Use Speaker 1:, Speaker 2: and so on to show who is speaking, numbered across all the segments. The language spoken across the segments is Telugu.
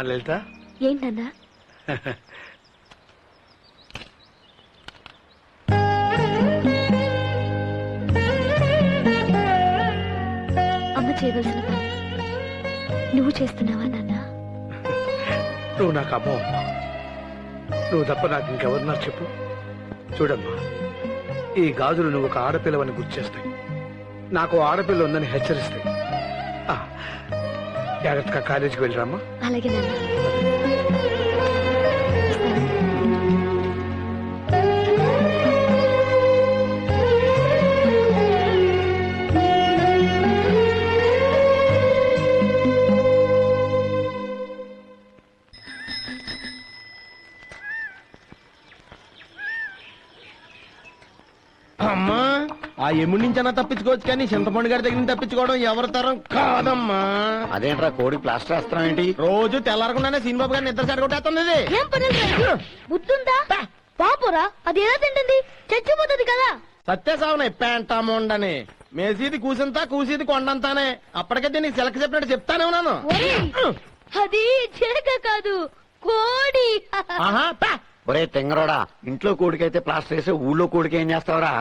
Speaker 1: అమ్మా లలిత.
Speaker 2: ఏంటన్నా? అమ్మ చేయవలసిన పని నువ్వు చేస్తున్నావా నాన్న?
Speaker 1: నువ్వు నాకు అమ్మో అమ్మా. నువ్వు తప్ప నాకు ఇంకెవరున్నారు చెప్పు. చూడమ్మా, ఈ గాజులు నువ్వు ఒక ఆడపిల్లవని గుర్తు చేస్తాయి, నాకు ఆడపిల్ల ఉందని హెచ్చరిస్తాయి. జాగ్రత్తగా కాలేజీకి వెళ్ళరామ్మా.
Speaker 2: అలాగే నాన్న.
Speaker 3: అమ్మా, ఆ ఎముడి నుంచైనా తప్పించుకోవచ్చు కానీ చింతపండు గారి దగ్గర నుంచి తప్పించుకోవడం ఎవరి తరం కాదమ్మా.
Speaker 4: అదేంట్రా కోడి ప్లాస్టర్ వేస్తున్నాం ఏంటి?
Speaker 3: రోజు తెల్లారకుండానే సీనిబాబు గారిని ఇద్దరు చెడగొట్టేస్తుంది.
Speaker 2: ఏం పని బుద్ధుందా పాపురా? అది ఎలా తింటుంది? చచ్చిపోతుంది కదా.
Speaker 3: సత్యసావనే పెంటామోండని మేసీది కూసింతా కూసేది కొండంతానే. అప్పటికే దీనికి సెలక చెప్పినట్టు చెప్తానే ఉన్నాను.
Speaker 2: అది చిలక కాదు, కోడి.
Speaker 3: ఆహా, పా.
Speaker 4: ఒరే తెంగరోడా, ఇంట్లో కోడికైతే ప్లాస్టర్ వేసి ఊళ్ళో కోడికి ఏం చేస్తావరా?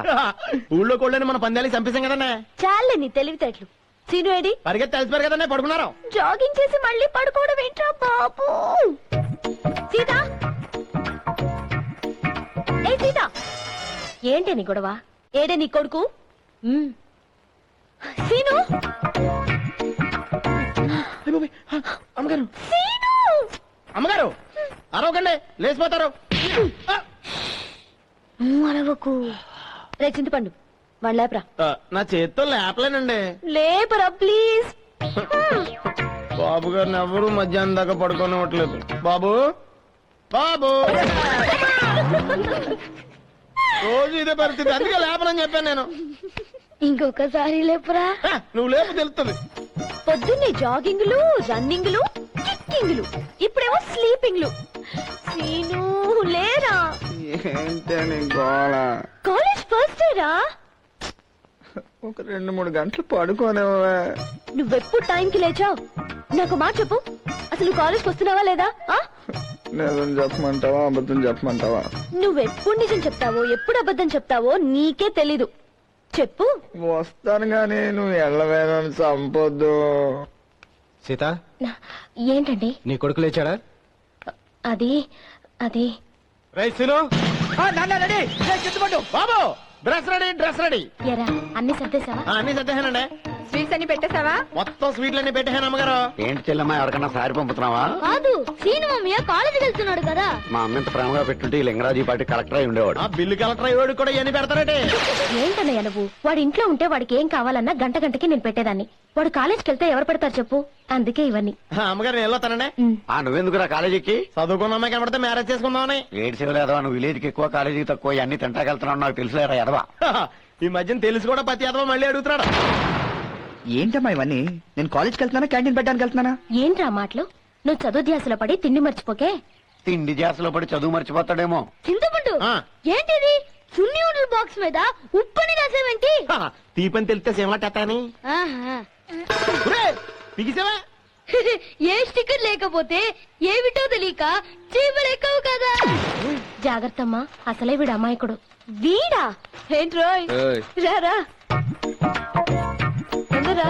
Speaker 3: ఊళ్ళో కోళ్ళని మన పందాలకి చంపేశాం కదనే.
Speaker 2: చాలే నీ తెలివితేటలు. సీను ఏడి?
Speaker 3: పరిగెత్తి తెలిసిపోయారు కదనే, పడుకున్నారు.
Speaker 2: జాగింగ్ చేసి మళ్ళీ పడుకోవడం ఏంట్రా బాబు? సీత, ఏ సీత, ఏంటి నీ గొడవ? ఏడే నీ కొడుకు? సీను,
Speaker 3: అమ్మగారు,
Speaker 2: సీను,
Speaker 3: అమ్మగారు అరవకండి, లేచిపోతారు.
Speaker 2: అరవకు. రే చింతపండు, వాడు లేపరా.
Speaker 3: నా చేతితో లేపలేనండి.
Speaker 2: లేపరా ప్లీజ్.
Speaker 3: బాబు గారిని ఎవరు మధ్యాహ్నం దాకా పడుకోనివ్వట్లేదు. బాబు, బాబు, రోజు ఇదే పరిస్థితి, అందుకే లేపనని చెప్పాను నేను.
Speaker 2: ఇంకొకసారి లేపరా.
Speaker 3: నువ్వు లేపు తెలుస్తుంది.
Speaker 2: పొద్దున్నే జాగింగ్లు, రన్నింగ్లు, కిక్కింగ్లు, ఇప్పుడేమో స్లీపింగ్లు. సీను లేరా?
Speaker 3: ఏంటని గోళ?
Speaker 2: కాలేజ్ ఫస్ట్ రా.
Speaker 3: ఒక 2-3 గంటలు పడుకోనివ్వవా?
Speaker 2: నువ్వెప్పుడు టైంకి లేచావు? నాకు మాట చెప్పు, అసలు నువ్వు కాలేజ్కి వస్తున్నావా లేదా?
Speaker 3: నిజం చెప్పమంటావా అబద్ధం చెప్పమంటావా?
Speaker 2: నువ్వెప్పుడు నిజం చెప్తావో ఎప్పుడు అబద్ధం చెప్తావో నీకే తెలీదు. చెప్పు.
Speaker 3: వస్తాను గానీ నువ్వు ఎల్లవేనని చంపొద్దు. సీత,
Speaker 2: ఏంటండి?
Speaker 3: నీ కొడుకు లేచాడా?
Speaker 2: అది అది
Speaker 3: రైసులు బాబు, డ్రెస్ రెడీ, డ్రెస్ రెడీ.
Speaker 2: ఎరా అన్ని సర్దేశావా?
Speaker 3: అన్ని సర్దేశానండి.
Speaker 5: స్వీట్స్ అన్ని పెట్టేశావా?
Speaker 3: మొత్తం స్వీట్లన్నీ పెట్టాను అమ్మగారు.
Speaker 4: ఏంటి చెల్లమ్మా, ఎవరికన్నా సారి పంపుతున్నావా?
Speaker 2: కాదు, సీను మమ్మీ కాలేజీకి వెళ్తున్నాడు కదా.
Speaker 4: మా అమ్మ ఇంత ప్రేమగా పెట్టుంటే ఈ లింగరాజీ పార్టీ కలెక్టర్ అయి ఉండేవాడు.
Speaker 3: ఆ బిల్లు కలెక్టర్ అయ్యేవాడు కూడా ఇవన్నీ పెడతారంటే.
Speaker 2: ఏంటన్నయ్య నువ్వు? వాడి ఇంట్లో ఉంటే వాడికి ఏం కావాలన్నా గంట గంటకి నేను పెట్టేదాన్ని. వాడు కాలేజ్కి వెళ్తే ఎవరు పెడతారు చెప్పు? అందుకే ఇవన్నీ.
Speaker 3: అమ్మగారు నేను వెళ్ళొస్తానండి.
Speaker 4: నువ్వెందుకురా కాలేజీకి?
Speaker 3: చదువుకున్న అమ్మాయి కనబడితే మ్యారేజ్ చేసుకుందామని.
Speaker 4: ఏడు సేవలు ఎదవా, నువ్వు విలేజ్కి ఎక్కువ కాలేజీకి తక్కువ, అన్ని తింటాకెళ్తున్నావు నాకు తెలుసులేరా ఎదవా.
Speaker 3: ఈ మధ్యన తెలిసి కూడా ప్రతి ఎదవా మళ్ళీ అడుగుతున్నాడు.
Speaker 6: ఏంటమ్మా ఇవన్నీ? నేను కాలేజ్కి వెళ్తున్నానా క్యాంటీన్ పెట్టడానికి వెళ్తున్నానా?
Speaker 2: ఏంట్రా మాటలు? నువ్వు చదువు ధ్యాసలో పడి తిండి మర్చిపోకే.
Speaker 4: తిండి జాసలో పడి చదువు మర్చిపోతాడేమో.
Speaker 2: చింతపండు,
Speaker 3: ఆ.
Speaker 2: ఏంటిది? సున్ని నూడిల్ బాక్స్ మీద ఉప్పని రాసేవేంటి?
Speaker 3: తీపని తెలిస్తే సేమటని పిగిసేవా?
Speaker 2: ఏ స్టిక్కర్ లేకపోతే ఏమిటో తెలియక చీమలెక్కవు కదా. జాగ్రత్తమ్మా, అసలే వీడు అమాయకుడు. వీడా? ఏంట్రోయ్, రారా తొందరరా.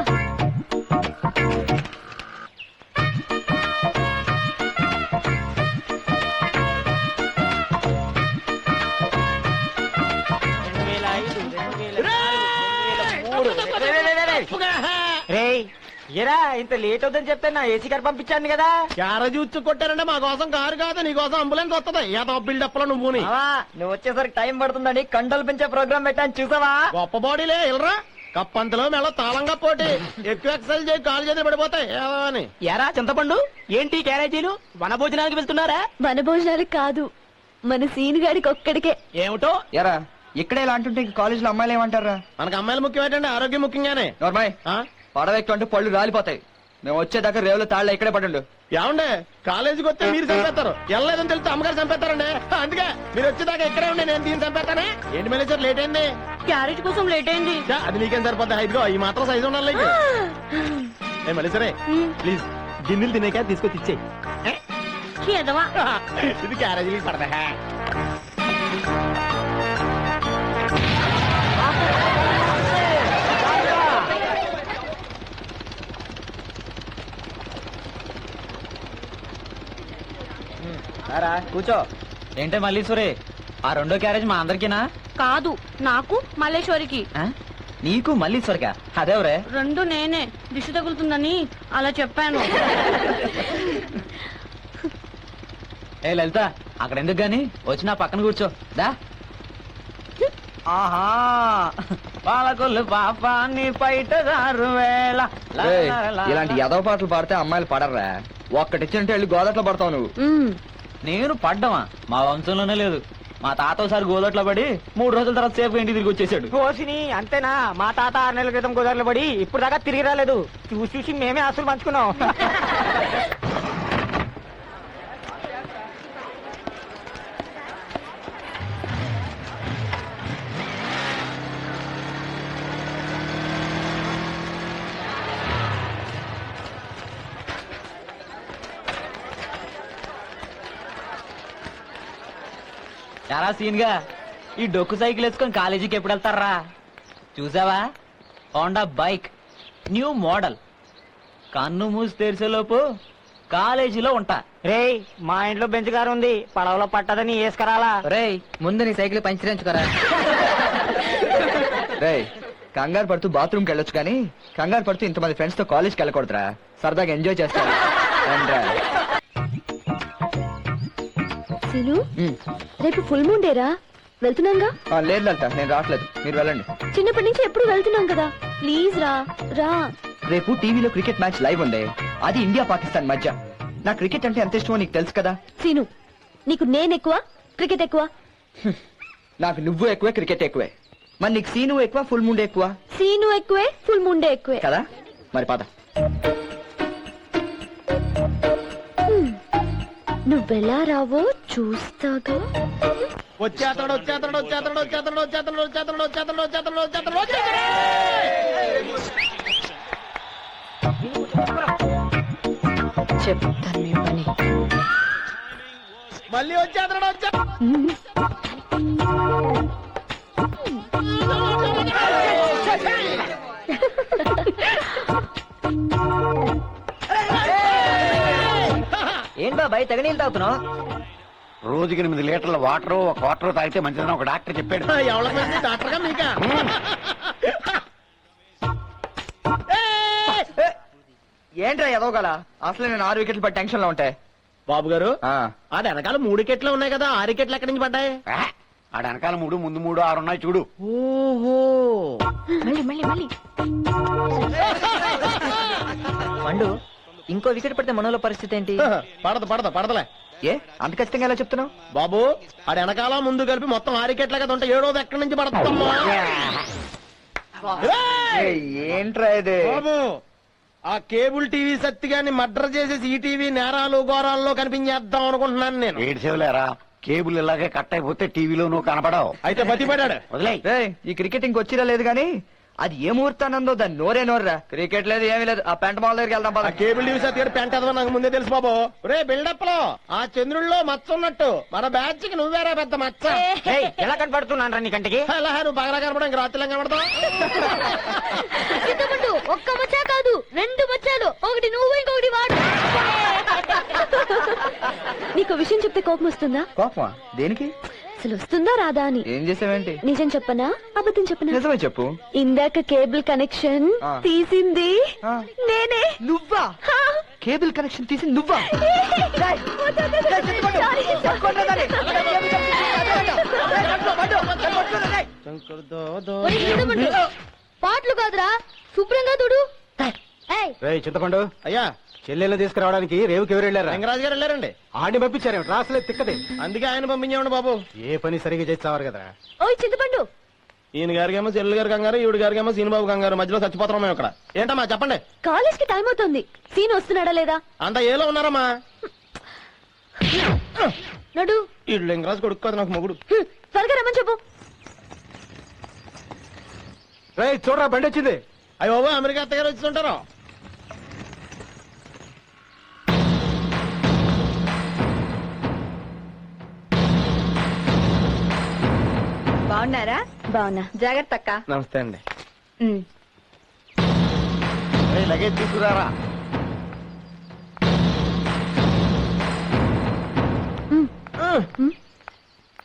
Speaker 6: ఏరా ఇంత లేట్ అవుతుందని చెప్తే నా ఏసీ కార్ పంపించాను కదా.
Speaker 3: క్యారేజ్ ఉచ్చు కొట్టారంటే మా కోసం కారు కాదు, నీ కోసం అంబులెన్స్ వస్తుంది. ఏదో బిల్డప్ లో నువ్వు
Speaker 6: నువ్వు వచ్చేసరికి టైం పడుతుందని కండలు పెంచే ప్రోగ్రామ్ పెట్టాను చూసావా?
Speaker 3: గొప్ప బాడీలే వెళ్ళరా. కప్పంతలో మెల్ల తాళంగా పోటీ, ఎక్కువ ఎక్సర్సైజ్ చేయి, కాలు చేతులు పడిపోతాయి ఏదో అని.
Speaker 6: ఎరా చింతపండు, ఏంటి క్యారేజీలు? వన భోజనానికి వెళ్తున్నారా?
Speaker 2: మన భోజనాలకు కాదు, మన సీను గారికి ఒక్కడికే.
Speaker 3: ఏమిటో
Speaker 6: ఎరా ఇక్కడే ఇలా అంటుంటే ఇంక కాలేజ్ లో అమ్మాయిలు ఏమంటారా?
Speaker 3: మనకు అమ్మాయిలు ముఖ్యం ఏంటంటే ఆరోగ్యం ముఖ్యంగానే.
Speaker 6: నోర్మాయ్, పడవెక్కంటే పళ్ళు రాలిపోతాయి. మేము వచ్చేదాకా రేవులో తాళ్ళ ఇక్కడే పడండు.
Speaker 3: ఏమండే, కాలేజీకి వస్తే మీరు చంపేస్తారు, వెళ్ళలేదని తెలిస్తే అమ్మగారు చంపేస్తారండి. అందుకే మీరు వచ్చేదాకా ఇక్కడే ఉండి నేను దీన్ని చంపేస్తానే. ఏంటి మేనేజర్ లేట్ అయింది?
Speaker 2: క్యారెట్ కోసం లేట్ అయింది.
Speaker 3: అది నీకేం సరిపోద్ది, ఇదిగో ఈ మాత్రం సైజు ఉండాలి. ఏ మళ్ళీ సరే ప్లీజ్ గిన్నెలు తినేక తీసుకొచ్చి ఇచ్చేయి.
Speaker 2: ఎదవా.
Speaker 3: ఇది క్యారేజీలు పడదా.
Speaker 6: కూర్చో. ఏంటే మల్లీశ్వరి, ఆ రెండో క్యారేజ్ మా అందరికీనా?
Speaker 2: కాదు, నాకు మల్లేశ్వరికి.
Speaker 6: ఆ? నీకు మల్లీశ్వరికా? అదేవరే?
Speaker 2: రెండు నేనే, దిష్టి తగులుతుందని అలా చెప్పాను.
Speaker 6: ఏ లలిత, అక్కడ ఎందుకు గాని వచ్చి నా పక్కన కూర్చో. దా. ఆహా, పాలకొల్లు పాపాన్ని పైటగారు వేళ. ఇలాంటి ఎదవ పాటలు పాడితే అమ్మాయిలు పడరా? ఒక్కటిచ్చినట్టు వెళ్ళి గోదట్లో పడతావు నువ్వు. నేను పడ్డమా? మా వంశంలోనే లేదు. మా తాత ఒకసారి గోదట్లో పడి 3 రోజుల తర్వాత సేఫ్ ఇంటికి తిరిగి వచ్చేసాడు.
Speaker 5: కోసిని అంతేనా? మా తాత 6 నెలల క్రితం గోదావరిలో పడి ఇప్పుడు దాకా తిరిగి రాలేదు. చూసి చూసి మేమే ఆస్తులు పంచుకున్నాం.
Speaker 6: చాలా సీన్ గా ఈ డొక్కు సైకిల్ వేసుకొని కాలేజీకి ఎప్పుడు వెళ్తారా? చూసావా? Honda bike, new model. కన్ను మూసి తెరిసేలోపు కాలేజీలో ఉంటా.
Speaker 5: రేయ్, మా ఇంట్లో బెంచ్ కారు ఉంది, పడవలో పట్టదని వేసుకురాలా?
Speaker 6: రేయ్, ముందు నీ సైకిల్ పంచరించుకోరా. రేయ్, కంగారు పడుతూ బాత్రూమ్కి వెళ్ళొచ్చు కానీ కంగారు పడుతూ ఇంతమంది ఫ్రెండ్స్ తో కాలేజ్కి వెళ్ళకూడదురా. సరదాగా ఎంజాయ్ చేస్తారా?
Speaker 2: సీను, రేపు ఫుల్ మూన్ డేరా, వెళ్తున్నాగా?
Speaker 6: లేదు లలిత, నేను రావట్లేదు, మీరు వెళ్ళండి.
Speaker 2: చిన్నప్పటి నుంచి ఎప్పుడు వెళ్తున్నాం కదా, ప్లీజ్ రా రా.
Speaker 6: రేపు టీవీలో క్రికెట్ మ్యాచ్ లైవ్ ఉంది, అది ఇండియా పాకిస్తాన్ మధ్య. నా క్రికెట్ అంటే ఎంత ఇష్టమో నీకు తెలుసు కదా.
Speaker 2: సీను, నీకు నేను ఎక్కువ, క్రికెట్ ఎక్కువ?
Speaker 6: నాకు నువ్వు ఎక్కువే, క్రికెట్ ఎక్కువే. మరి నీకు సీను ఎక్కువ, ఫుల్ ముండే ఎక్కువ?
Speaker 2: సీను ఎక్కువే, ఫుల్ ముండే ఎక్కువే
Speaker 6: కదా. మరి పద.
Speaker 2: నువ్వెలా రావో చూస్తాగా.
Speaker 3: వచ్చేస్తాడు వచ్చేస్తాడు వచ్చేస్తాడు వచ్చేస్తాడు వచ్చేస్తాడు వచ్చేస్తాడు వచ్చేస్తాడు వచ్చేస్తాడు వచ్చేస్తాడు వచ్చేస్తాడు.
Speaker 2: చెప్తాను మీ పని.
Speaker 3: మళ్ళీ వచ్చేస్తాడు వచ్చా.
Speaker 6: ఏం బాబాయ్ తెగ నీళ్ళు తాగుతున్నావు?
Speaker 4: రోజుకి 8 లీటర్ల వాటర్, ఒక క్వార్టర్ తాగితే మంచిదని ఒక డాక్టర్ చెప్పాడు.
Speaker 3: ఎవరికి మంది డాక్టర్ గా మీకా?
Speaker 6: ఏంట్రా ఎదవగల? అసలు నేను 6 వికెట్లు పట్టి టెన్షన్ లో ఉంటాయి.
Speaker 3: బాబు గారు,
Speaker 6: ఆ,
Speaker 3: అది వెనకాల 3 వికెట్లు ఉన్నాయి కదా, 6 వికెట్లు ఎక్కడి నుంచి పడ్డాయి?
Speaker 4: ఆడ వెనకాల 3, ముందు 3, 6 ఉన్నాయి చూడు.
Speaker 3: ఓహో,
Speaker 2: మళ్ళీ మళ్ళీ మళ్ళీ.
Speaker 6: పండు, ఇంకో వికెట్ పడితే మనోళ్ళ పరిస్థితి ఏంటి?
Speaker 3: పడదు పడదు పడదలే.
Speaker 6: ఏ అంత ఖచ్చితంగా ఎలా చెప్తున్నావు?
Speaker 3: బాబు, ఆడ వెనకాల ముందు కలిపి మొత్తం 6 వికెట్లే కదా ఉంటాయి, 7వది ఎక్కడి నుంచి పడుతుందమ్మా?
Speaker 6: ఏంట్రా ఇది?
Speaker 3: బాబు, ఆ కేబుల్ టీవీ సత్తిగాని మర్డర్ చేసేసి ఈ టీవీ నేరాలు ఘోరాల్లో కనిపించేద్దాం అనుకుంటున్నాను నేను.
Speaker 4: ఏడ్చేవులేరా, కేబుల్ ఇలాగే కట్ అయిపోతే టీవీలో నువ్వు కనపడవు.
Speaker 3: అయితే బతిపడాడు.
Speaker 4: వదిలే.
Speaker 6: రేయ్, ఈ క్రికెట్ ఇంకొచ్చిరా లేదు గానీ అది ఏ ముహూర్తానందో దాన్ని నోరే నోర్రా. క్రికెట్ లేదు, ఏమీ లేదు. ఆ పెంట మాల దగ్గరికి వెళ్దాం
Speaker 3: ఆ
Speaker 6: పద.
Speaker 3: కేబుల్ టీవీ సత్తిగాడు పెంట ఎదవని నాకు ముందే తెలుసు బాబు. రే బిల్డప్ లో ఆ చంద్రుల్లో మచ్చ ఉన్నట్టు మన బ్యాచ్ కి నువ్వేరా పెద్ద మచ్చ.
Speaker 5: రేయ్, ఎలా కనపడుతున్నాను రా నీ కంటికి?
Speaker 3: అలా నువ్వు బాగా కనపడం ఇంకా రాత్రి కనపడతావు.
Speaker 2: చింతపండు, ఒక్క మచ్చా కాదు 2 మచ్చాలు, ఒకటి నువ్వు ఇంకొకటి వాడు. నీకు విషయం చెప్తే కోపం వస్తుందా?
Speaker 6: కోపమా? దేనికి?
Speaker 2: అసలు వస్తుందా రాదా అని.
Speaker 6: ఏం చేసావేంటి?
Speaker 2: నిజం చెప్పనా అబద్ధం చెప్పనా?
Speaker 6: నిజమే చెప్పు.
Speaker 2: ఇందాక కేబుల్ కనెక్షన్
Speaker 6: ఆ.
Speaker 2: తీసింది
Speaker 6: ఆ.
Speaker 2: నేనే.
Speaker 6: నువ్వా?
Speaker 2: హా.
Speaker 6: కేబుల్ కనెక్షన్ తీసి నువ్వా?
Speaker 2: ఒరేయ్ చింతపండు, పాటలు కాదురా, శుభ్రంగా తుడు. ఏయ్,
Speaker 1: చింతపండు,
Speaker 3: అయ్యా,
Speaker 1: చెల్లెళ్ళు తీసుకురావడానికి రేవుకి ఎవరు వెళ్ళారా?
Speaker 3: రంగరాజు గారు వెళ్ళారండి.
Speaker 1: ఆడిని పంపించారు, రాసలేదు తిక్కది.
Speaker 3: అందుకే ఆయన పంపించామండి బాబు.
Speaker 1: ఏ పని సరిగా చేస్తావారు కదా.
Speaker 2: ఓయ్ చింతపండు,
Speaker 3: ఈయన గారికేమో చెల్లు గారు కంగారు, ఈవిడ గారికేమో సీనిబాబు కంగారు, మధ్యలో చచ్చిపోతున్నాం మేము ఇక్కడ. ఏంటమ్మా చెప్పండి.
Speaker 2: కాలేజ్ కి టైం అవుతుంది, సీన్ వస్తున్నాడా లేదా?
Speaker 3: అంత ఏలో ఉన్నారమ్మా?
Speaker 2: నడు.
Speaker 3: ఈ లింగరాజు కొడుకు కదా నాకు మొగుడు.
Speaker 2: త్వరగా రమ్మని చెప్పు.
Speaker 1: రేయ్ చూడరా, బండి వచ్చింది.
Speaker 3: అయ్యో బాబు, అమెరికా అత్తగారు వచ్చింటారు.
Speaker 7: బాగున్నారా?
Speaker 2: బాగున్నా.
Speaker 7: జాగ్రత్త అక్క.
Speaker 3: నమస్తే అండి.
Speaker 2: ఉమ్.
Speaker 4: లగేజ్ తీసుకురారా.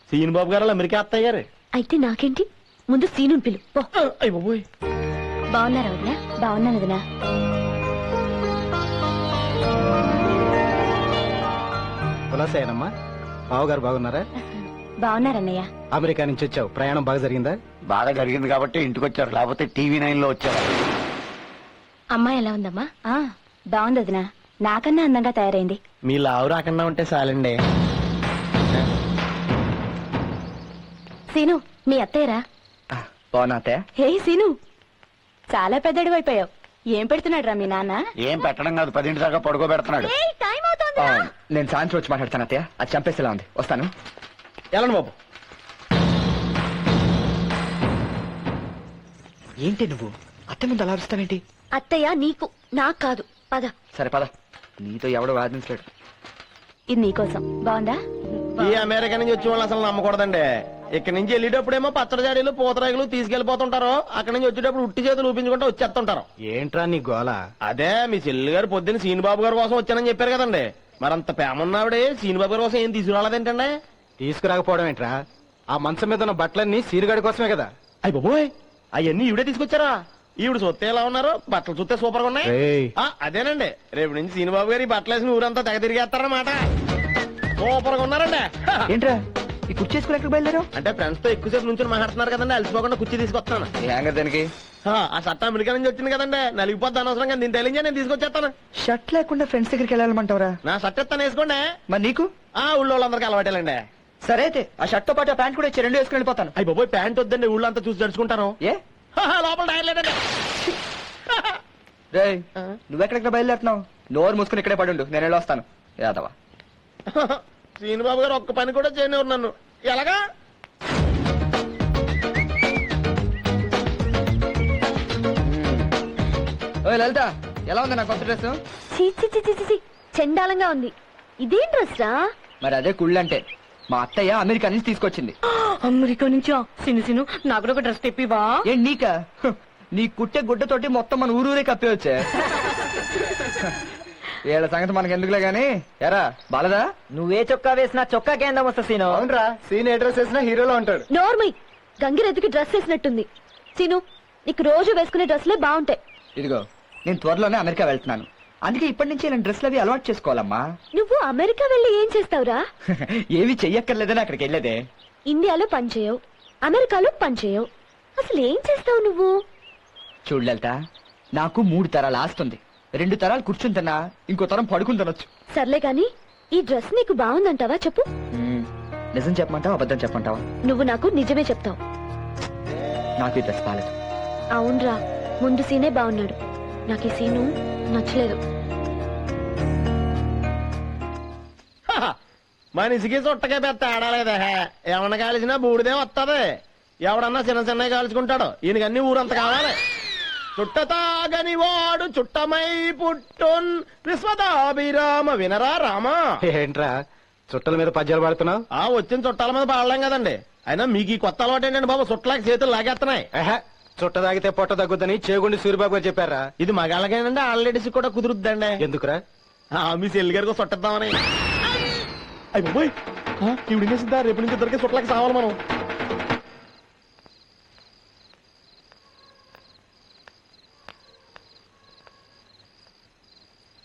Speaker 3: సీన్ బాబు గారు అమెరికా అత్తయ్య గారు.
Speaker 2: అయితే నాకేంటి, ముందు సీను పిలు పో.
Speaker 3: అయ్య బాబోయ్.
Speaker 2: బాగున్నారా వదినా? బాగున్నాను వదినా.
Speaker 8: కులాసేనమ్మా, బావగారు బాగున్నారా?
Speaker 2: బాగున్నారన్నయ్య.
Speaker 8: అమెరికా నుంచి వచ్చావు, ప్రయాణం బాగా జరిగిందా?
Speaker 4: బాగా జరిగింది కాబట్టి ఇంటికి వచ్చారు, లేకపోతే TV9 లో వచ్చారు.
Speaker 2: అమ్మాయి ఎలా ఉందమ్మా? బాగుంది వదినా, నాకన్నా అందంగా తయారైంది.
Speaker 3: మీ లావు రాకుండా ఉంటే చాలండి.
Speaker 2: సీను, మీ అత్తయ్యరా?
Speaker 6: బాగున్నా అత్తయ్య.
Speaker 2: హే సీను, చాలా పెద్దడివి అయిపోయావు. ఏం పెడుతున్నాడు రా మీ నాన్న?
Speaker 4: ఏం పెట్టడం కాదు, 10 దాకా పడుకోబెడుతున్నాడు.
Speaker 2: టైం అవుతుంది.
Speaker 6: నేను సాయంత్రం వచ్చి మాట్లాడతాను అత్తయ్య, అది చంపేసేలా ఉంది. వస్తాను.
Speaker 3: వెళ్ళండి బాబు.
Speaker 6: ఏంటి నువ్వు అత్త ముందు అలా అరుస్తావేంటి?
Speaker 2: అత్తయ్య నీకు, నాకు కాదు. పద.
Speaker 6: సరే పద, నీతో ఎవడో వాదించలేడు.
Speaker 2: ఇది నీకోసం. బాగుందా?
Speaker 3: ఈ అమెరికా నుంచి వచ్చే వాళ్ళు అసలు నమ్మకూడదండి. ఇక్కడ నుంచి వెళ్ళేటప్పుడేమో పచ్చడి జాడీలు పూతరాగులు తీసుకెళ్లిపోతుంటారు, అక్కడ నుంచి వచ్చేటప్పుడు ఉట్టి చేతులు ఊపించుకుంటూ వచ్చేస్తుంటారు.
Speaker 8: ఏంట్రా నీ గోల?
Speaker 3: అదే మీ చెల్లి గారు పొద్దున్న సీనిబాబు గారి కోసం వచ్చానని చెప్పారు కదండి, మరంత ప్రేమ ఉన్నావిడే సీనిబాబు గారి కోసం ఏం తీసుకురాలేదేంటండి?
Speaker 8: తీసుకురాకపోవడం ఏంట్రా? ఆ మంచం మీద ఉన్న బట్టలన్నీ సీరుగాడి కోసమే కదా.
Speaker 3: అయ్య బాబోయ్, అవన్నీ ఈవిడే తీసుకొచ్చారా? ఈవిడ చూస్తే ఎలా ఉన్నారు, బట్టలు చూస్తే సూపర్ గా ఉన్నాయి.
Speaker 8: రేయ్.
Speaker 3: అదేనండి, రేపు నుంచి సీనిబాబు గారు ఈ బట్టలు వేసిన ఊరంతా తెగ తిరిగేస్తారన్నమాట. సూపర్ గా ఉన్నారండి.
Speaker 6: ఏంట్రా ఈ కుర్చీ చేసుకుని ఎక్కడికి బయలుదేరావు?
Speaker 3: అంటే ఫ్రెండ్స్ తో ఎక్కువసేపు నుంచి మాట్లాడుతున్నారు కదండి, అలసిపోకుండా కుర్చీ తీసుకొస్తాను.
Speaker 6: ఈ హ్యాంగర్ దానికి
Speaker 3: ఆ షర్ట్ అమెరికా నుంచి వచ్చింది కదండి, నలిగిపోద్ది అనవసరంగా, దీని తెలియజే నేను తీసుకొచ్చేస్తాను.
Speaker 6: షర్ట్ లేకుండా ఫ్రెండ్స్ దగ్గరికి వెళ్ళాలమంటావరా?
Speaker 3: నా షర్ట్ ఎత్తాను, వేసుకోండి.
Speaker 6: మరి నీకు?
Speaker 3: ఊళ్ళో వాళ్ళందరికీ అలవాటేలండి.
Speaker 6: సరే అయితే ఆ షర్ట్ తో పాటు ఆ ప్యాంట్ కూడా ఇచ్చి 2 వేసుకుని వెళ్ళిపోతాను.
Speaker 3: అయ్యి బాబోయ్, ప్యాంట్ వద్దండి, ఊళ్ళో అంతా చూసి జడుచుకుంటాను.
Speaker 6: ఏ
Speaker 3: లోపల టైర్ లేదండి.
Speaker 6: రేయ్, నువ్వెక్కడికి బయలుదేరుతున్నావు? నోరు మూసుకుని ఇక్కడే పడుండు, నేను వెళ్ళి వస్తాను. యాదవా.
Speaker 3: శ్రీనిబాబు గారు ఒక్క పని కూడా చేయనివ్వరు నన్ను. ఎలాగా?
Speaker 6: ఓయ్ లలిత, ఎలా ఉంది నా కొత్త డ్రెస్?
Speaker 2: చండాలంగా ఉంది. ఇదేం డ్రెస్ రా?
Speaker 6: మరి అదే కుళ్ళంటే, మా అత్తయ్య అమెరికా నుంచి తీసుకొచ్చింది.
Speaker 2: అమెరికా నుంచా? సిను సిను, నాకు కూడా ఒక డ్రెస్ తెప్పివా?
Speaker 6: ఏంటి నీకా? నీ కుట్టే గుడ్డతోటి మొత్తం మన ఊరూరే కప్పి వచ్చే. వీళ్ళ సంగతి మనకి ఎందుకులే గాని, ఎరా బాలదా?
Speaker 5: నువ్వే చొక్కా వేసినా చొక్కా కేంద్రం వస్తా సీను.
Speaker 8: అవునరా, సీన్ ఏ డ్రెస్ వేసినా హీరోలో ఉంటాడు.
Speaker 2: నోర్మై, గంగిరెద్దుకి డ్రెస్ వేసినట్టుంది. సీను, నీకు రోజు వేసుకునే డ్రెస్లే బాగుంటాయి.
Speaker 6: ఇదిగో, నేను త్వరలోనే అమెరికా వెళ్తున్నాను, అందుకే ఇప్పటి నుంచి ఇలాంటి డ్రెస్లు అవి అలవాటు చేసుకోవాలమ్మా.
Speaker 2: నువ్వు అమెరికా వెళ్ళి ఏం చేస్తావురా?
Speaker 6: ఏవి చెయ్యక్కర్లేదని అక్కడికి వెళ్ళేదే.
Speaker 2: ఇండియాలో పని చేయవు, అమెరికాలో పని చేయవు, అసలు ఏం చేస్తావు నువ్వు?
Speaker 6: చూడు లలిత, నాకు 3 తరాలు ఆస్తుంది. 2 తరాలు కూర్చుని తిన్నా, ఇంకో తరం పడుకుని తినొచ్చు.
Speaker 2: సర్లే గాని, ఈ డ్రెస్ నీకు బాగుందంటావా చెప్పు.
Speaker 6: నిజం చెప్పమంటావా అబద్ధం చెప్పమంటావా?
Speaker 2: నువ్వు నాకు నిజమే చెప్తావు.
Speaker 6: నాకు ఈ డ్రెస్ బాలేదు.
Speaker 2: అవునరా, ముందు సీనే బాగున్నాడు, నాకు ఈ సీను నచ్చలేదు.
Speaker 3: మనిషికి చుట్టకే పెద్ద తేడాలేదా? ఏమన్నా కాల్చినా బూడిదే వస్తుంది. ఎవడన్నా చిన్న చిన్నవి కాల్చుకుంటాడు, ఈయనకి అన్ని ఊరంతా కావాలి. చుట్టతాగని వాడు చుట్టమై పుట్టున్ విశ్వదాభిరామ వినరా రామా.
Speaker 8: ఏంట్రా చుట్టల మీద పద్యాలు పాడుతున్నావు?
Speaker 3: వచ్చిన చుట్టాల మీద పాడలేం కదండి. అయినా మీకు ఈ కొత్త అలవాటు ఏంటండి బాబు, చుట్టలాకి చేతులు లాగేస్తున్నాయి.
Speaker 8: చుట్ట తాగితే పొట్ట తగ్గుద్దని చేగుండి సూర్యబాబు గారు చెప్పారా?
Speaker 3: ఇది మగాళ్ళకైనా ఆల్రెడీస్ కూడా కుదురుద్దండి.
Speaker 8: ఎందుకురా?
Speaker 3: మీ చెల్లి గారికి చుట్టిద్దామని. అయ్యి బాబోయ్, ఇవిడి వేసిందా? రేపు నుంచి ఇద్దరికి చుట్టలకి సావాలి మనం.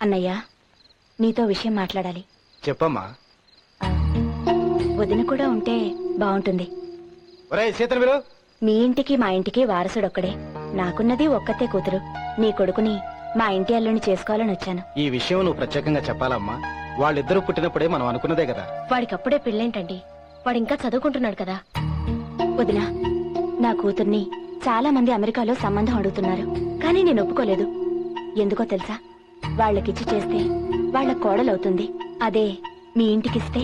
Speaker 2: అన్నయ్య, నీతో విషయం మాట్లాడాలి.
Speaker 8: చెప్పమ్మా.
Speaker 2: వదిన కూడా ఉంటే బాగుంటుంది.
Speaker 8: ఒరేయ్ సీతను మీరు.
Speaker 2: మీ ఇంటికి మా ఇంటికి వారసుడొక్కడే. నాకున్నది ఒక్కతే కూతురు. నీ కొడుకుని మా ఇంటి అల్లుని చేసుకోవాలని వచ్చాను.
Speaker 8: ఈ విషయం నువ్వు ప్రత్యేకంగా చెప్పాలమ్మా. వాళ్ళిద్దరూ పుట్టినప్పుడే మనం అనుకున్నదే కదా.
Speaker 2: వాడికప్పుడే పెళ్ళేంటండి, వాడు ఇంకా చదువుకుంటున్నాడు కదా. వదినా, నా కూతుర్ని చాలా మంది అమెరికాలో సంబంధం అడుగుతున్నారు, కానీ నేను ఒప్పుకోలేదు. ఎందుకో తెలుసా? వాళ్ళకిచ్చి చేస్తే వాళ్ళ కోడలవుతుంది, అదే మీ ఇంటికిస్తే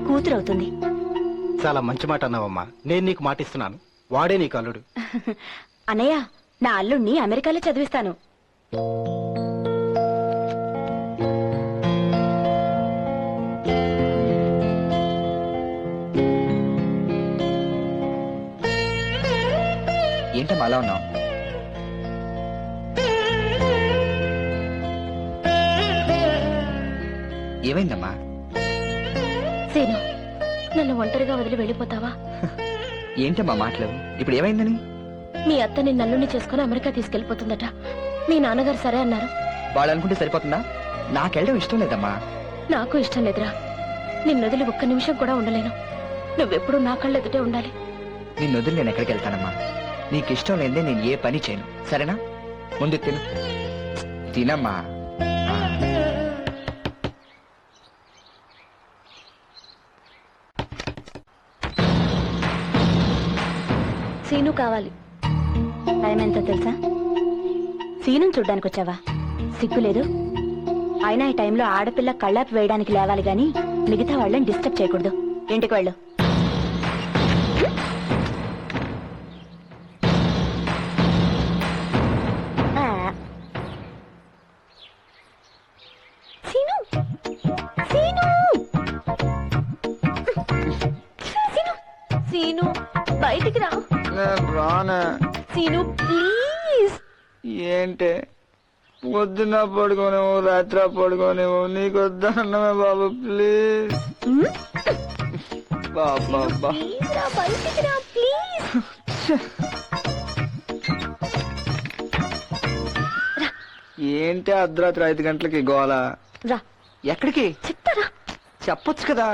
Speaker 2: కూతురవుతుంది.
Speaker 8: చాలా మంచి మాట అన్నావమ్మా. నేను నీకు మాటిస్తున్నాను, వాడే నీకు అల్లుడు.
Speaker 2: అన్నయ్య, నా అల్లుణ్ణి అమెరికాలో చదివిస్తాను.
Speaker 6: ఏంటమ్మా అలా ఉన్నావు? ఏమైందమ్మా?
Speaker 2: సీను, నన్ను ఒంటరిగా వదిలి వెళ్ళిపోతావా?
Speaker 6: ఏంటమ్మా మాటలు? ఇప్పుడు ఏమైందని?
Speaker 2: మీ అత్త నిన్ను అల్లుని చేసుకుని అమెరికా తీసుకెళ్లిపోతుందట. మీ నాన్నగారు సరే అన్నారు.
Speaker 6: వాళ్ళు అనుకుంటే సరిపోతుందా? నాకెళ్ళడం ఇష్టం లేదమ్మా.
Speaker 2: నాకు ఇష్టం లేదురా. నిన్ను వదిలి ఒక్క నిమిషం కూడా ఉండలేను. నువ్వెప్పుడు నా కళ్ళెదుటే ఉండాలి.
Speaker 6: నిన్ను వదిలి నేను ఎక్కడికి వెళ్తానమ్మా? నీకు ఇష్టం లేదే నేను ఏ పని చేయను, సరేనా? ముందు తిను. తినమ్మా.
Speaker 2: సీను కావాలి. టైం ఎంతో తెలుసా? సీను చూడ్డానికి వచ్చావా? సిగ్గులేదు? అయినా ఈ టైంలో ఆడపిల్ల కళ్ళాపి వేయడానికి లేవాలి గాని మిగతా వాళ్ళని డిస్టర్బ్ చేయకూడదు. ఇంటికి వెళ్ళు. సీను, సీను, సీను, సీను, బయటికి రా.
Speaker 6: రానా?
Speaker 2: సీను ప్లీజ్.
Speaker 6: ఏంటి పొద్దున్న పడుకోనేమో రాత్రి పడుకోనేమో నీకు వద్దా అన్నమే బాబు, ప్లీజ్ బాబా.
Speaker 2: ప్లీజ్ రా, బయటికి రా ప్లీజ్.
Speaker 6: ఏంటి అర్ధరాత్రి 5 గంటలకి గోల?
Speaker 2: రా,
Speaker 6: ఎక్కడికి?
Speaker 2: చెప్తారా?
Speaker 6: చెప్పొచ్చు కదా.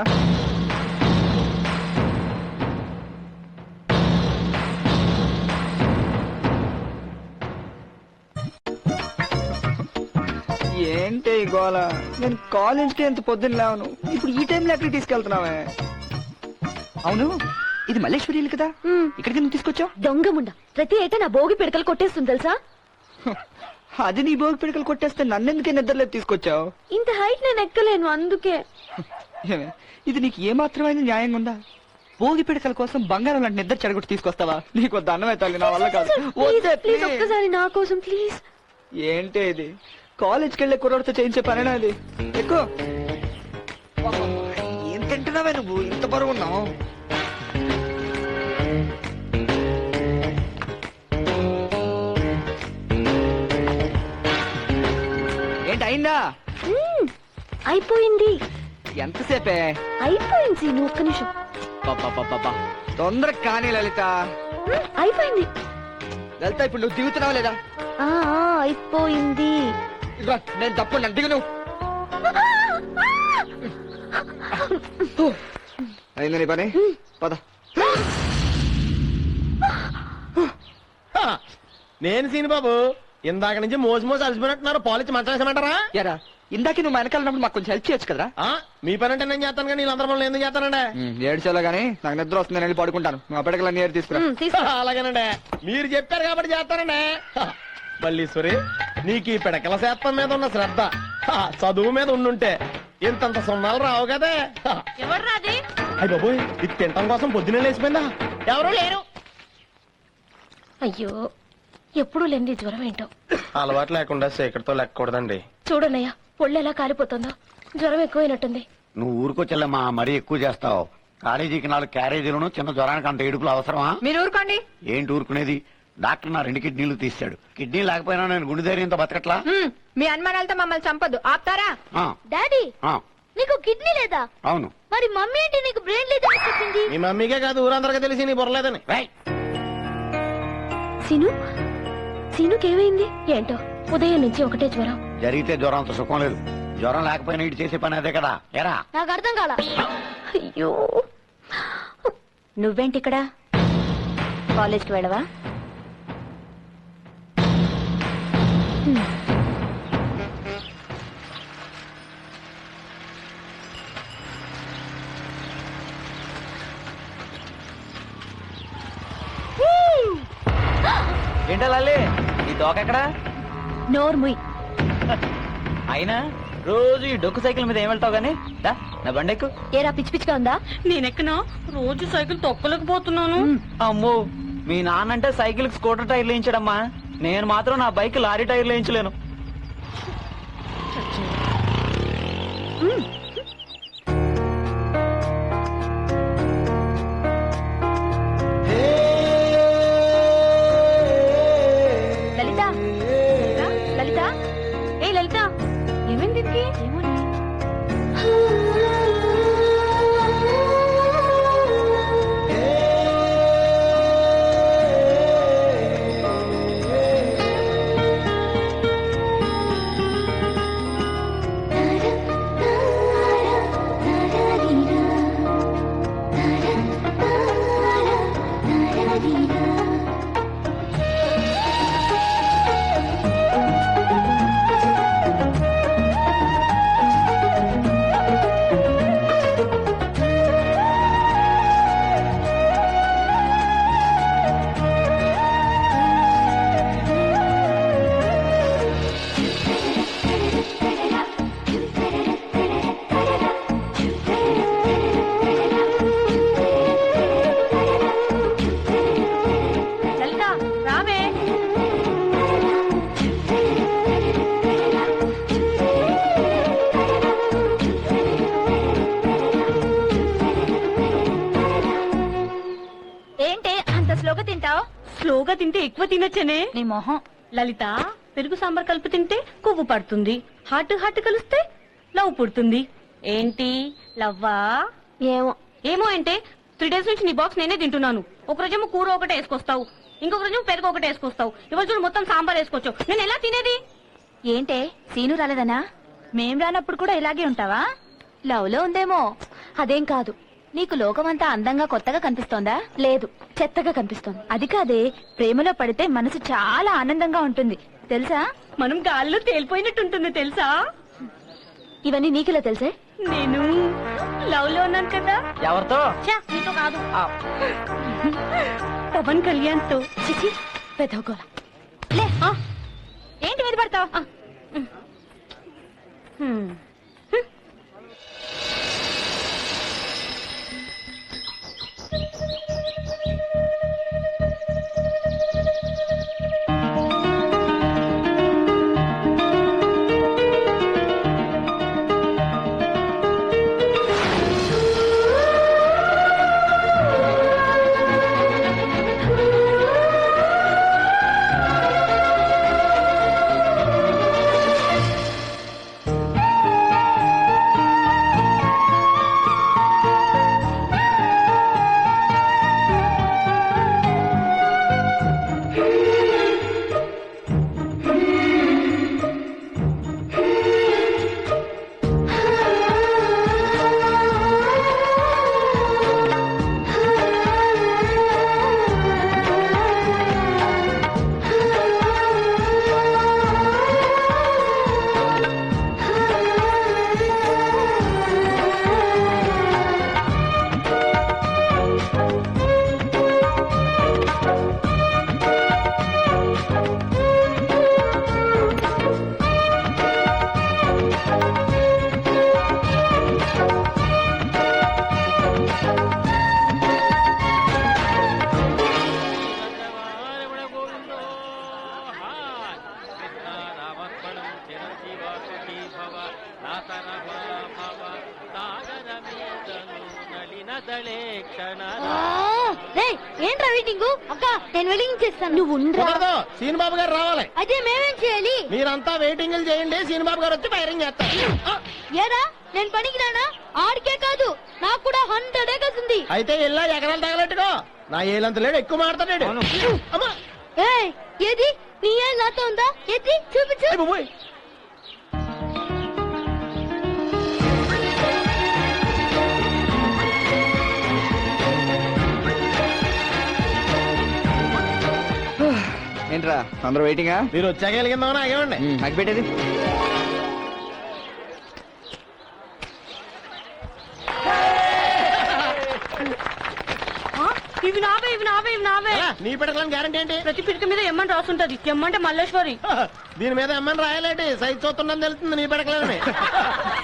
Speaker 6: ఏంటి ఈ గోల? నేను కాలేజ్కి ఎంత పొద్దున్న లేవను, ఇప్పుడు ఈ టైంలో ఎక్కడికి తీసుకెళ్తున్నావే? అవును, ఇది మల్లేశ్వరి ఇల్లు కదా, ఇక్కడికి నువ్వు తీసుకొచ్చావు?
Speaker 2: దొంగముండ, ప్రతి ఏటా నా భోగి పిడకలు కొట్టేస్తుంది తెలుసా?
Speaker 6: అది నీ భోగి పిడకలు కొట్టేస్తే నన్నెందుకే నిద్రలేదు తీసుకొచ్చావు?
Speaker 2: ఇంత హైట్ నేను ఎక్కలేను, అందుకే.
Speaker 6: ఏమే, ఇది నీకు ఏమాత్రమైన న్యాయంగా ఉందా? భోగి పిడకల కోసం బంగారం లాంటి నిద్ర చెడగొట్టి తీసుకొస్తావా? నీకు వద్ద అన్నమే తల్లి, నా వల్ల కాదు. వద్దే,
Speaker 2: ప్లీజ్,
Speaker 6: please.
Speaker 2: ఒక్కసారి నా కోసం ప్లీజ్.
Speaker 6: ఏంటి ఇది? కాలేజ్కి వెళ్ళే కుర్రాడితో చేయించే పనేనా ఇది? ఎక్కువ ఏం తింటున్నావే నువ్వు, ఇంత బరువు ఉన్నావు? ఏంటి అయిందా?
Speaker 2: అయిపోయింది.
Speaker 6: ఎంతసేపే?
Speaker 2: అయిపోయింది సీను, ఒక్క నిమిషం.
Speaker 6: తొందరగా కానీ లలిత.
Speaker 2: అయిపోయింది.
Speaker 6: లలిత, ఇప్పుడు నువ్వు దిగుతున్నావా లేదా?
Speaker 2: అయిపోయింది.
Speaker 6: ఇదిగో, నేను తప్పు దిగు నువ్వు. అయిందా నీ పని? పద.
Speaker 3: నేను సీని బాబు, ఇందాక నుంచి మోసి మోసి అలసిపోయినట్టున్నారు. పాలిచ్చి మంచామంటారా?
Speaker 6: ఎరా, ఇందాక నువ్వు వెనకాలన్నప్పుడు మాకు కొంచెం హెల్ప్ చేయొచ్చు కదరా?
Speaker 3: మీ పని అంటే నేను చేస్తాను కానీ వీళ్ళందరూ పనులు ఎందుకు చేస్తానండి?
Speaker 6: ఏడ్చేలా గానీ నాకు నిద్ర వస్తుంది, నేను వెళ్ళి పడుకుంటాను. నువ్వు అప్పటికల్లా నీరు తీసుకురా.
Speaker 3: అలాగేనండి, మీరు చెప్పారు కాబట్టి చేస్తానండి. మల్లీశ్వరి, నీకు ఈ పిడకల శాతం మీద ఉన్న శ్రద్ధ చదువు మీద ఉండుంటే ఇంతంత సున్నాలు రావు కదే. అయ్య బాబోయ్, ఇది తింటం కోసం పొద్దునే లేచిపోయిందా? ఎవరు లేరు.
Speaker 2: అయ్యో, ఎప్పుడు లేని జ్వరం ఏంటో.
Speaker 3: అలవాటు లేకుండా చీకటితో లెక్కకూడదండి.
Speaker 2: చూడన్నయ్య, పొళ్ళు ఎలా కాలిపోతుందో. జ్వరం ఎక్కువైనట్టుంది.
Speaker 4: నువ్వు ఊరుకోచెల్లమ్మా, మరీ ఎక్కువ చేస్తావు. కాలేజీకి 4 క్యారేజీలను, చిన్న జ్వరానికి అంత ఏడుపులు అవసరమా?
Speaker 5: మీరు ఊరుకోండి.
Speaker 4: ఏంటి ఊరుకునేది? డాక్టర్ నా 2 కిడ్నీలు తీశాడు. కిడ్నీ లేకపోయినా నేను గుండె ధైర్యంతో బతకట్లా.
Speaker 5: మీ అనుమానాలతో మమ్మల్ని చంపొద్దు, ఆపుతారా?
Speaker 4: ఆ,
Speaker 2: డాడీ,
Speaker 4: ఆ,
Speaker 2: నీకు కిడ్నీ లేదా?
Speaker 4: అవును.
Speaker 2: మరి మమ్మీ ఏంటి నీకు బ్రెయిన్ లేదని చెప్పింది?
Speaker 3: మీ మమ్మీకే కాదు, ఊరందరికీ తెలిసి నీ బుర్రలేదని.
Speaker 4: రేయ్,
Speaker 2: సీను, సీనుకేమైంది ఏంటో? ఉదయం నుంచి ఒకటే జ్వరం.
Speaker 4: జరిగితే జ్వరం అంత సుఖం లేదు. జ్వరం లేకపోయినా ఇటు చేసే పని అదే కదా. ఎరా,
Speaker 2: నాకు అర్థం కాల. అయ్యో, నువ్వేంటి ఇక్కడ? కాలేజ్కి వెళ్ళవా?
Speaker 6: ఏంటో లల్లి, ఈ తోకెక్కడా?
Speaker 2: నోర్ముయ్.
Speaker 6: అయినా రోజు ఈ డొక్కు సైకిల్ మీద ఏం వెళ్తావు గానీ దా, నా బండెక్కు.
Speaker 2: ఏరా పిచ్చి పిచ్చిగా ఉందా?
Speaker 5: నేనెక్కనా రోజు సైకిల్ తొక్కలేకపోతున్నాను.
Speaker 6: అమ్మో, మీ నాన్నంటే సైకిల్ స్కూటర్ టైర్లు వేయించడమ్మా. నేను మాత్రం నా బైక్ లారీ టైర్లు వేయించలేను.
Speaker 7: ఇంకా తింటే ఎక్కువ తినొచ్చనే.
Speaker 2: నీ మొహం.
Speaker 7: లలిత, పెరుగు సాంబార్ కలిపి తింటే కొవ్వు పడుతుంది, హార్ట్ హార్ట్ కలిస్తే లవ్ పుడుతుంది. ఏంటి లవ్వా?
Speaker 2: ఏమో.
Speaker 7: ఏమో అంటే 3 days నుంచి నీ బాక్స్ నేనే తింటున్నాను. ఒక రోజేమో కూర ఒకటే వేసుకొస్తావు, ఇంకొక రోజు పెరుగు ఒకటే వేసుకొస్తావు, ఇవాళ చూడు మొత్తం సాంబార్ వేసుకొచ్చావు. నేను ఎలా తినేది?
Speaker 2: ఏంటే సీను రాలేదనా? మేం రానప్పుడు కూడా ఇలాగే ఉంటావా? లవ్ లో ఉందేమో. అదేం కాదు. నీకు లోకమంతా అందంగా కొత్తగా కనిపిస్తోందా? లేదు, చెత్తగా కనిపిస్తోంది. అది కాదే, ప్రేమలో పడితే మనసు చాలా ఆనందంగా ఉంటుంది తెలుసా?
Speaker 7: మనం గాల్లో తేలిపోయినట్టుంటుంది తెలుసా?
Speaker 2: ఇవన్నీ నీకెలా తెలుసే?
Speaker 7: నేను లవ్ లో ఉన్నాను కదా.
Speaker 6: ఎవరితో?
Speaker 7: ఛా, నీతో కాదు, పవన్ కళ్యాణ్ తో.
Speaker 2: చిచి, పెద్దగోల. లే, ఏంటి మీద పడతావు? ఏంట్రా వెయిటింగ్? అక్క, నేను వెయిటింగ్ చేస్తాను. నువ్వు
Speaker 3: కుదరదు, సీనిబాబు గారు రావాలి.
Speaker 2: అయితే మేమేం చేయాలి?
Speaker 3: మీరంతా వెయిటింగ్ చేయండి, సీనిబాబు గారు వచ్చి ఫైరింగ్ చేస్తారు.
Speaker 2: ఏరా, నేను పనికి రానా? ఆడికే కాదు, నాకు కూడా 100 acres ఉంది.
Speaker 3: అయితే ఇలా ఎకరాలు తగలెట్టుకో. నా ఏలంత లేడు, ఎక్కువ మాడతాడు. అమ్మా,
Speaker 2: ఏయ్, ఏది నీ ఏం నాతో ఉందా? ఏది చూపించు.
Speaker 3: అయ్ బాబోయ్.
Speaker 6: ఏంట్రా అందరూ వెయిటింగా?
Speaker 3: మీరు వచ్చాక వెలిగిందామని ఆగేమండి.
Speaker 6: నాకు పెట్టేది.
Speaker 7: ఇవి నావే, ఇవి నావే, ఇవి నావే.
Speaker 3: నీ పెట్టడానికి గ్యారంటీ ఏంటి?
Speaker 7: ప్రతి పిడిక మీద ఎమ్మని రాస్తుంటది. ఎమ్మంటే మల్లేశ్వరి.
Speaker 3: దీని మీద ఎమ్మని రాయాలేంటి? సైజ్ చూస్తుందని తెలుస్తుంది నీ పెడకలని.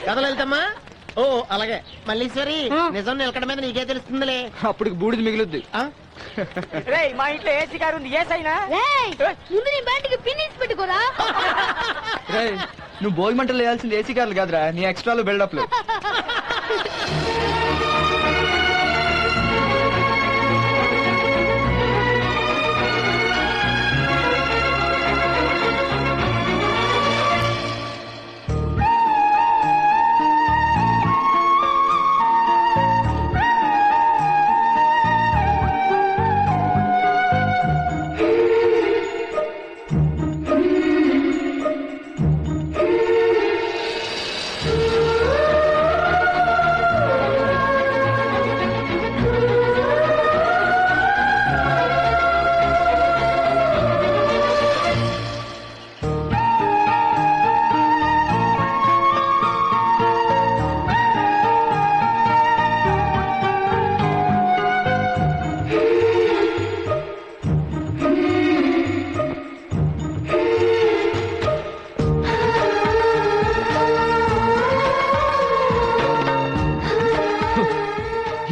Speaker 3: కథలు వెళ్తామా? ఓ అలాగే. మల్లీశ్వరి, నిజం నిలకడ మీద నీకే తెలుస్తుందిలే.
Speaker 6: అప్పుడు బూడిది మిగులుద్ది.
Speaker 5: మా ఇంట్లో ఏసీ కారు ఉంది, ఏసీ అయినా
Speaker 2: ముందు నీ బ్యాటికి పిన్నిస్ పెట్టుకోరా.
Speaker 6: నువ్వు భోగి మంటలు వేయాల్సింది ఏసీ కార్లు కాదురా, నీ ఎక్స్ట్రాలు బిల్డప్లు.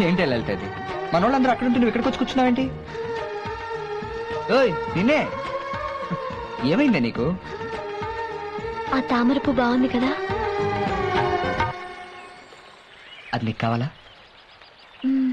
Speaker 6: ఏంటి వెళ్తుంది? మన వాళ్ళందరూ అక్కడ ఉంటే నువ్వు ఇక్కడికి వచ్చి కూర్చున్నావేంటి? ఓయ్ నిన్నే, ఏమైందే నీకు?
Speaker 2: ఆ తామరపు బాగుంది కదా,
Speaker 6: అది నీకు కావాలా?
Speaker 2: మ్మ్.